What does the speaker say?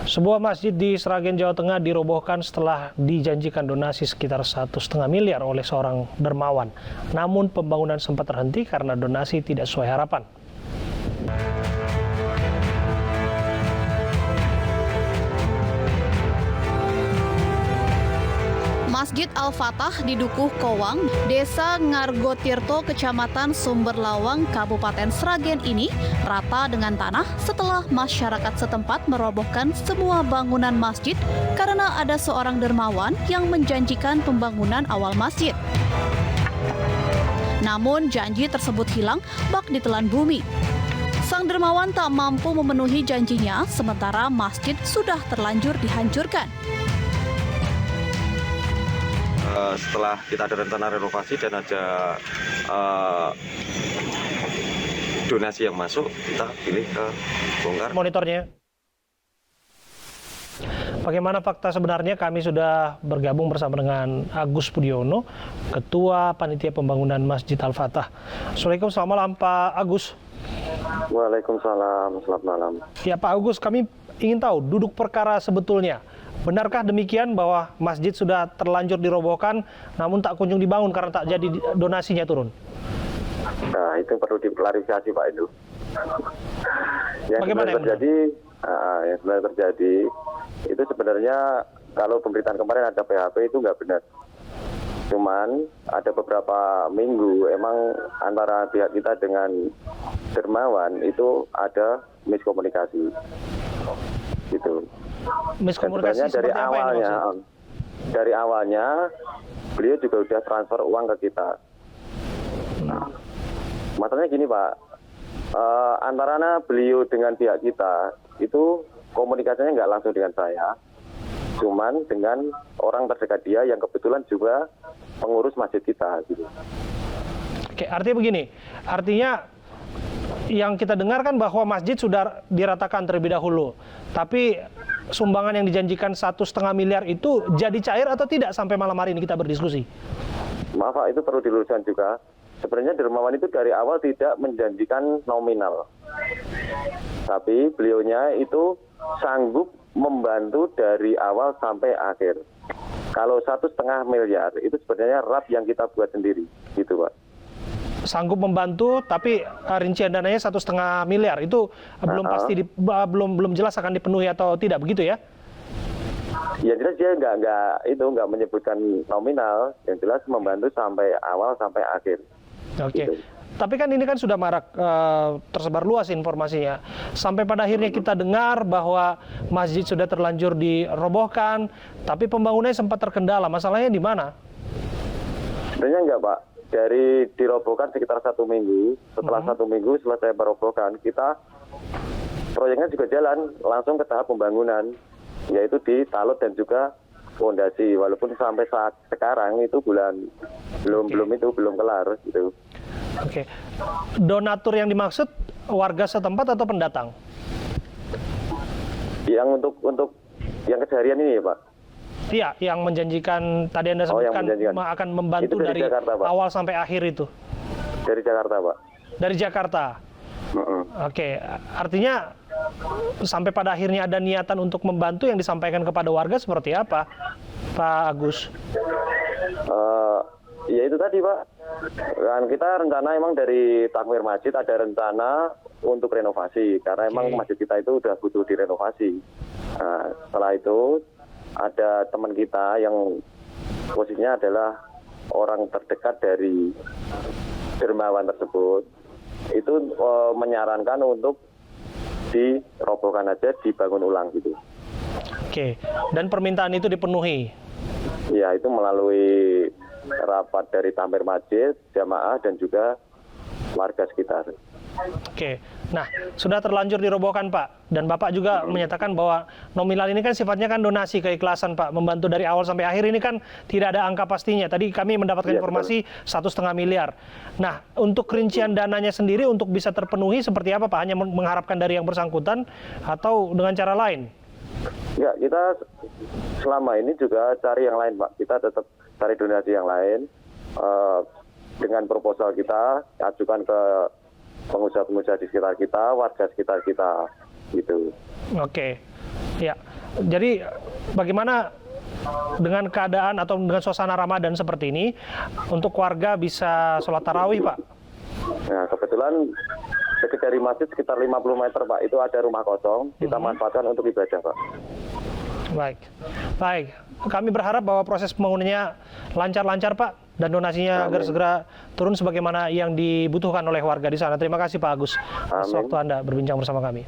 Sebuah masjid di Sragen, Jawa Tengah dirobohkan setelah dijanjikan donasi sekitar 1,5 miliar oleh seorang dermawan. Namun pembangunan sempat terhenti karena donasi tidak sesuai harapan. Masjid Al-Fatah di Dukuh Kowang, Desa Ngargotirto, Kecamatan Sumberlawang, Kabupaten Sragen ini rata dengan tanah setelah masyarakat setempat merobohkan semua bangunan masjid karena ada seorang dermawan yang menjanjikan pembangunan awal masjid. Namun janji tersebut hilang bak ditelan bumi. Sang dermawan tak mampu memenuhi janjinya sementara masjid sudah terlanjur dihancurkan. Setelah kita ada rencana renovasi dan ada donasi yang masuk, kita pilih ke bongkar. Monitornya. Bagaimana fakta sebenarnya? Kami sudah bergabung bersama dengan Agus Pudiono, Ketua Panitia Pembangunan Masjid Al-Fatah. Assalamualaikum, selamat malam Pak Agus. Waalaikumsalam, selamat malam. Ya Pak Agus, kami ingin tahu duduk perkara sebetulnya. Benarkah demikian bahwa masjid sudah terlanjur dirobohkan namun tak kunjung dibangun karena tak jadi donasinya turun? Nah, itu perlu diklarifikasi Pak itu. Bagaimana yang sebenarnya terjadi itu sebenarnya kalau pemberitaan kemarin ada PHP itu nggak benar. Cuman ada beberapa minggu emang antara pihak kita dengan dermawan itu ada miskomunikasi gitu. Miskomunikasi dari seperti apa ini maksudnya? Dari awalnya beliau juga sudah transfer uang ke kita. Nah, masalahnya gini Pak, antara beliau dengan pihak kita itu komunikasinya nggak langsung dengan saya, cuman dengan orang terdekat dia yang kebetulan juga pengurus masjid kita. Gitu. Oke, artinya begini, artinya yang kita dengar kan bahwa masjid sudah diratakan terlebih dahulu, tapi sumbangan yang dijanjikan 1,5 miliar itu jadi cair atau tidak sampai malam hari ini kita berdiskusi? Maaf Pak, itu perlu diluruskan juga. Sebenarnya dermawan itu dari awal tidak menjanjikan nominal. Tapi beliaunya itu sanggup membantu dari awal sampai akhir. Kalau 1,5 miliar itu sebenarnya RAP yang kita buat sendiri, gitu Pak. Sanggup membantu, tapi rincian dananya 1,5 miliar itu belum pasti belum jelas akan dipenuhi atau tidak, begitu ya? Ya jelas dia nggak menyebutkan nominal, yang jelas membantu sampai awal sampai akhir. Oke. Gitu. Tapi kan ini kan sudah marak tersebar luas informasinya. Sampai pada akhirnya kita dengar bahwa masjid sudah terlanjur dirobohkan, tapi pembangunannya sempat terkendala. Masalahnya di mana? Sebenarnya enggak Pak. Dari dirobohkan sekitar 1 minggu, setelah 1 minggu selesai merobohkan, kita proyeknya juga jalan langsung ke tahap pembangunan, yaitu di talut dan juga fondasi. Walaupun sampai saat sekarang itu belum kelar gitu. Oke. Donatur yang dimaksud warga setempat atau pendatang? Yang untuk yang keseharian ini ya Pak. Iya, yang menjanjikan tadi Anda sebutkan akan membantu dari Jakarta, awal sampai akhir itu. Dari Jakarta, Pak. Dari Jakarta. Oke, artinya sampai pada akhirnya ada niatan untuk membantu yang disampaikan kepada warga seperti apa, Pak Agus? Ya itu tadi Pak. Kan kita rencana emang dari takmir masjid ada rencana untuk renovasi karena emang masjid kita itu udah butuh direnovasi. Nah, setelah itu ada teman kita yang posisinya adalah orang terdekat dari dermawan tersebut, itu menyarankan untuk dirobohkan aja, dibangun ulang gitu. Oke, dan permintaan itu dipenuhi? Ya, itu melalui rapat dari takmir masjid, jamaah, dan juga warga sekitar. Oke, nah sudah terlanjur dirobohkan Pak, dan Bapak juga menyatakan bahwa nominal ini kan sifatnya kan donasi keikhlasan Pak, membantu dari awal sampai akhir ini kan tidak ada angka pastinya. Tadi kami mendapatkan informasi 1,5 miliar. Nah, untuk rincian dananya sendiri untuk bisa terpenuhi seperti apa Pak? Hanya mengharapkan dari yang bersangkutan atau dengan cara lain? Ya, kita selama ini juga cari yang lain Pak. Kita tetap cari donasi yang lain. Dengan proposal kita ajukan ke pengusaha-pengusaha di sekitar kita, warga sekitar kita, gitu. Oke, ya. Jadi bagaimana dengan keadaan atau dengan suasana Ramadan seperti ini untuk warga bisa sholat tarawih, Pak? Nah, kebetulan dekat dari masjid sekitar 50 meter, Pak, itu ada rumah kosong, kita manfaatkan untuk ibadah, Pak. Baik. Kami berharap bahwa proses pembangunannya lancar-lancar, Pak, dan donasinya agar segera turun sebagaimana yang dibutuhkan oleh warga di sana. Terima kasih, Pak Agus, atas waktu Anda berbincang bersama kami.